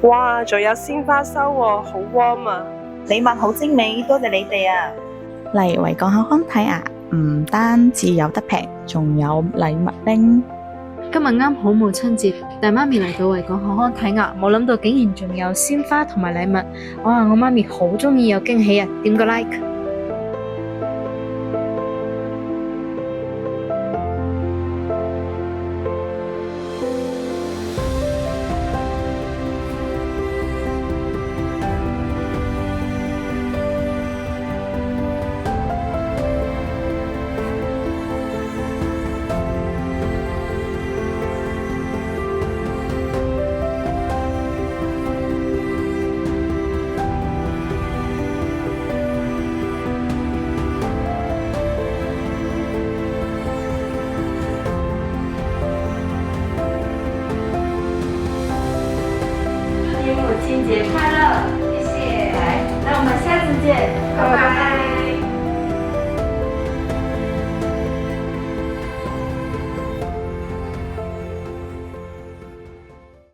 哇，仲有鮮花收喎，好 warm 啊！禮物好精美，多謝你哋啊！嚟維港口康睇牙，唔單止有得平，仲有禮物拎。今日啱好母親節，帶媽咪嚟到維港口康睇牙，冇諗到竟然仲有鮮花同埋禮物。哇！我媽咪好鍾意有驚喜啊，點個 like！母亲节快乐！谢谢，来，那我们下次见，拜拜。